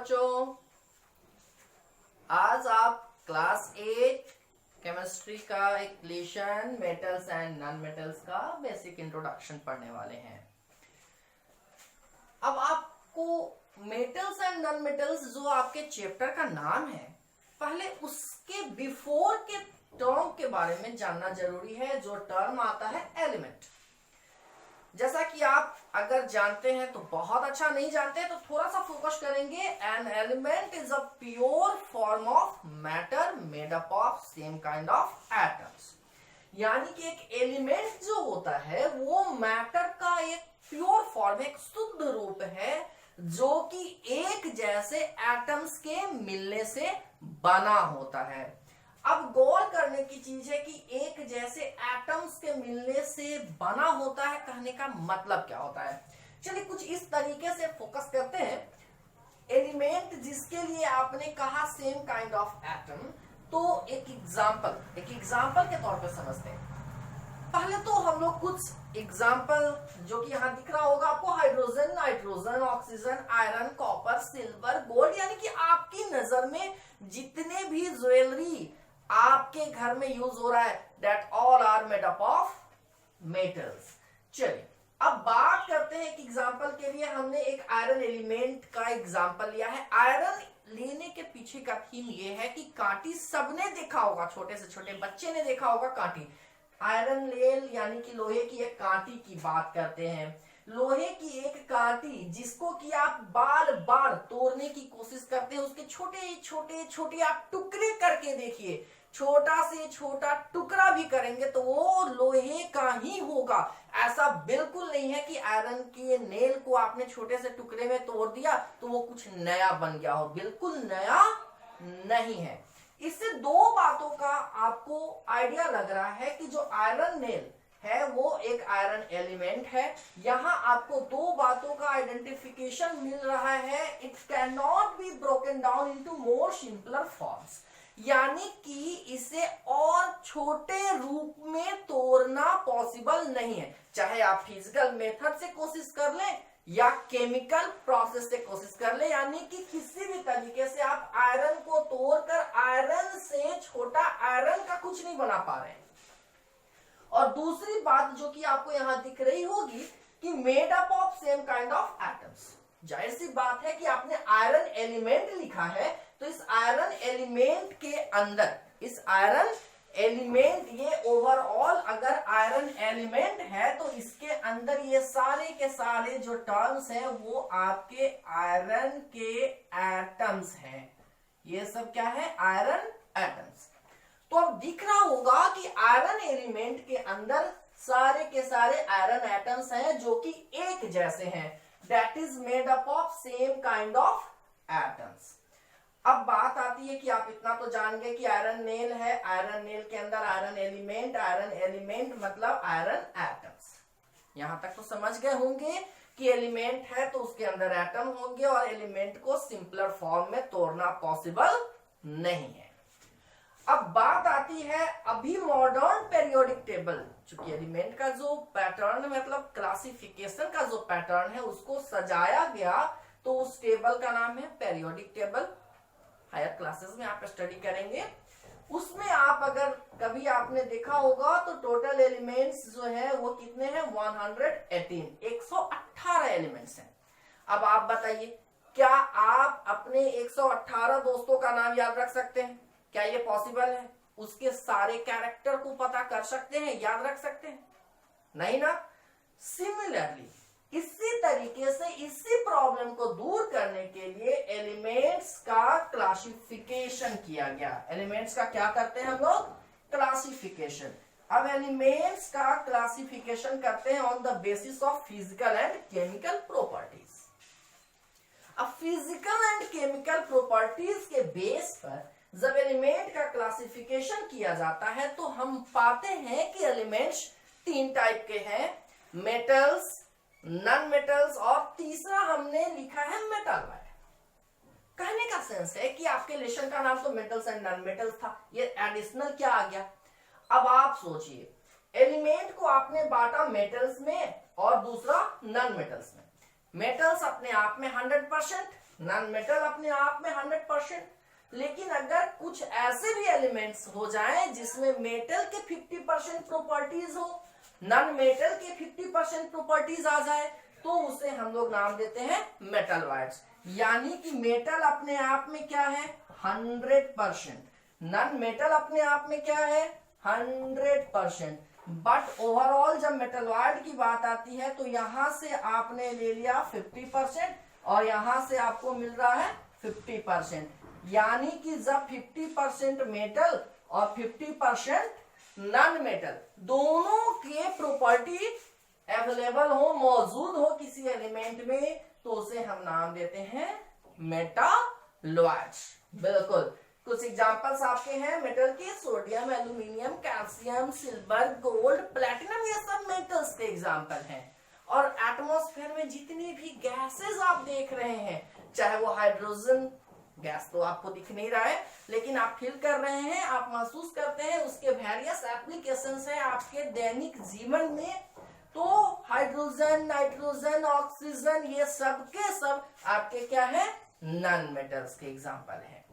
बच्चों, आज आप क्लास 8 केमिस्ट्री का एक लेशन मेटल्स एंड नॉन मेटल्स का बेसिक इंट्रोडक्शन पढ़ने वाले हैं। अब आपको मेटल्स एंड नॉन मेटल्स जो आपके चैप्टर का नाम है, पहले उसके बिफोर के टर्म के बारे में जानना जरूरी है। जो टर्म आता है एलिमेंट, जैसा कि आप अगर जानते हैं तो बहुत अच्छा, नहीं जानते तो थोड़ा सा फोकस करेंगे। An element is a pure form of matter made up of same kind of atoms. यानी कि एक एलिमेंट जो होता है वो मैटर का एक प्योर फॉर्म, एक शुद्ध रूप है जो कि एक जैसे एटम्स के मिलने से बना होता है। अब गौर करने की चीज है कि एक जैसे एटम्स के मिलने से बना होता है, कहने का मतलब क्या होता है। चलिए कुछ इस तरीके से फोकस करते हैं। एलिमेंट जिसके लिए आपने कहा सेम काइंड ऑफ एटम, तो एक एग्जांपल के तौर पे समझते हैं। पहले तो हम लोग कुछ एग्जांपल, जो कि यहां दिख रहा होगा आपको, hydrogen, nitrogen, oxygen, iron, copper, silver, gold, यानी कि आपकी नजर में जितने भी ज्वेलरी आपके घर में यूज हो रहा है, that all are made up of metals. चलिए अब बात करते हैं एक एग्जांपल के लिए। हमने एक आयरन एलिमेंट का एग्जांपल लिया है। आयरन लेने के पीछे का थीम ये है कि कांटी सबने देखा होगा, छोटे से छोटे बच्चे ने देखा होगा कांटी। आयरन नेल यानी कि लोहे की एक कांटी की बात करते हैं। लोहे की एक कांटी जिसको कि आप बार बार तोड़ने की कोशिश करते हैं, उसके छोटे छोटे छोटे आप टुकड़े करके देखिए, छोटा से छोटा टुकड़ा भी करेंगे तो वो लोहे का ही होगा। ऐसा बिल्कुल नहीं है कि आयरन के नेल को आपने छोटे से टुकड़े में तोड़ दिया तो वो कुछ नया बन गया हो, बिल्कुल नया नहीं है। इससे दो बातों का आपको आइडिया लग रहा है कि जो आयरन नेल है वो एक आयरन एलिमेंट है। यहां आपको दो बातों का आइडेंटिफिकेशन मिल रहा है। It can not be broken down into more simpler forms, यानी कि इसे और छोटे रूप में तोड़ना पॉसिबल नहीं है। चाहे आप फिजिकल मेथड से कोशिश कर लें या केमिकल प्रोसेस से कोशिश कर ले, यानी कि किसी भी तरीके से आप आयरन को तोड़कर आयरन से छोटा आयरन का कुछ नहीं बना पा रहे हैं। और दूसरी बात जो कि आपको यहां दिख रही होगी कि made up of same kind of atoms. जाहिर सी बात है कि आपने आयरन एलिमेंट लिखा है तो इस आयरन एलिमेंट के अंदर, इस आयरन एलिमेंट, ये ओवरऑल अगर आयरन एलिमेंट है तो इसके अंदर ये सारे के सारे जो टर्म्स हैं वो आपके आयरन के एटम्स हैं। ये सब क्या है? Iron atoms. तो अब दिख रहा होगा कि आयरन एलिमेंट के अंदर सारे के सारे आयरन एटम्स हैं जो कि एक जैसे हैं, that is made up of same kind of atoms. अब बात आती है कि आप इतना तो जान गए कि आयरन नेल है, आयरन नेल के अंदर आयरन एलिमेंट मतलब आयरन एटम्स। यहां तक तो समझ गए होंगे कि एलिमेंट है तो उसके अंदर एटम होंगे और एलिमेंट को सिंपलर फॉर्म में तोड़ना पॉसिबल नहीं है। अब बात आती है अभी मॉडर्न पेरियोडिक टेबल, चूंकि एलिमेंट का जो पैटर्न मतलब क्लासिफिकेशन का जो पैटर्न है उसको सजाया गया, तो उस टेबल का नाम है पेरियोडिक टेबल। हायर क्लासेस में आप स्टडी करेंगे, उसमें आप अगर कभी आपने देखा होगा तो टोटल एलिमेंट्स जो है वो कितने हैं? 118 एलिमेंट्स हैं। अब आप बताइए, क्या आप अपने 118 दोस्तों का नाम याद रख सकते हैं? क्या ये पॉसिबल है? उसके सारे कैरेक्टर को पता कर सकते हैं, याद रख सकते हैं? नहीं ना। सिमिलरली इसी तरीके से इसी प्रॉब्लम को दूर करने के लिए एलिमेंट्स का क्लासिफिकेशन किया गया। एलिमेंट्स का क्या करते हैं हम लोग? क्लासिफिकेशन। अब एलिमेंट्स का क्लासिफिकेशन करते हैं on the basis of physical and chemical properties. अब फिजिकल एंड केमिकल प्रॉपर्टीज के बेस पर जब एलिमेंट का क्लासिफिकेशन किया जाता है तो हम पाते हैं कि एलिमेंट्स तीन टाइप के हैं, मेटल्स, नॉन मेटल्स और तीसरा हमने लिखा है मेटल वायर। कहने का सेंस है कि आपके लेशन का नाम तो मेटल्स एंड नॉन मेटल्स था, ये एडिशनल क्या आ गया? अब आप सोचिए, एलिमेंट को आपने बांटा मेटल्स में और दूसरा नॉन मेटल्स में। मेटल्स अपने आप में 100%, नॉन मेटल अपने आप में 100%, लेकिन अगर कुछ ऐसे भी एलिमेंट्स हो जाएं जिसमें मेटल के 50% प्रॉपर्टीज हो, नॉन मेटल के 50% प्रॉपर्टीज आ जाए, तो उसे हम लोग नाम देते हैं मेटलॉइड्स। यानी कि मेटल अपने आप में क्या है 100%, नॉन मेटल अपने आप में क्या है 100%, बट ओवरऑल जब मेटलॉइड की बात आती है तो यहां से आपने ले लिया 50% और यहां से आपको मिल रहा है 50%। यानी कि जब 50% मेटल और 50% नॉन मेटल दोनों के प्रॉपर्टी अवेलेबल हो, मौजूद हो किसी एलिमेंट में, तो उसे हम नाम देते हैं मेटालॉइड्स। बिल्कुल, कुछ एग्जांपल्स आपके हैं मेटल के, sodium, aluminium, calcium, silver, gold, platinum, ये सब मेटल्स के एग्जांपल हैं। और एटमॉस्फेयर में जितने भी गैसेस आप देख रहे हैं, चाहे वो हाइड्रोजन गैस तो आपको दिख नहीं रहा है, लेकिन आप फील कर रहे हैं, आप महसूस करते हैं, उसके वेरियस एप्लीकेशंस हैं आपके दैनिक जीवन में। तो हाइड्रोजन, नाइट्रोजन, ऑक्सीजन, ये सब के सब आपके क्या है नॉन मेटल्स के एग्जांपल हैं।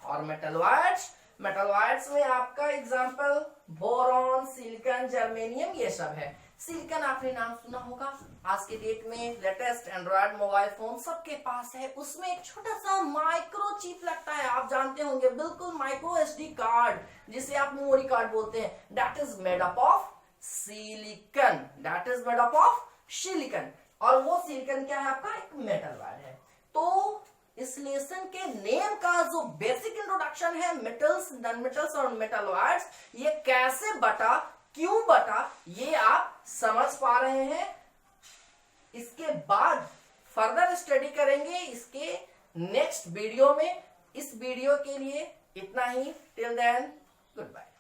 और मेटलॉइड्स में आपका एग्जांपल बोरॉन, सिलिकॉन, जर्मेनियम, ये सब है। सिलिकॉन आपने नाम सुना होगा, आज के डेट में लेटेस्ट एंड्रॉयड मोबाइल फोन सबके पास है, उसमें एक छोटा सा माइक्रो चिप लगता है, आप जानते होंगे, बिल्कुल माइक्रो SD कार्ड, जिसे आप मेमोरी कार्ड बोलते हैं, that is made up of silicon, that is made up of silicon. और वो सिलिकॉन क्या है आपका एक मेटलॉइड है। तो इस लेसन के नेम का जो बेसिक इंट्रोडक्शन है, मेटल्स, नॉन मेटल्स और मेटलॉइड्स, ये कैसे बटा, क्यों बटा, ये आप समझ पा रहे हैं। इसके बाद फर्दर स्टडी करेंगे इसके नेक्स्ट वीडियो में। इस वीडियो के लिए इतना ही। Till then good bye.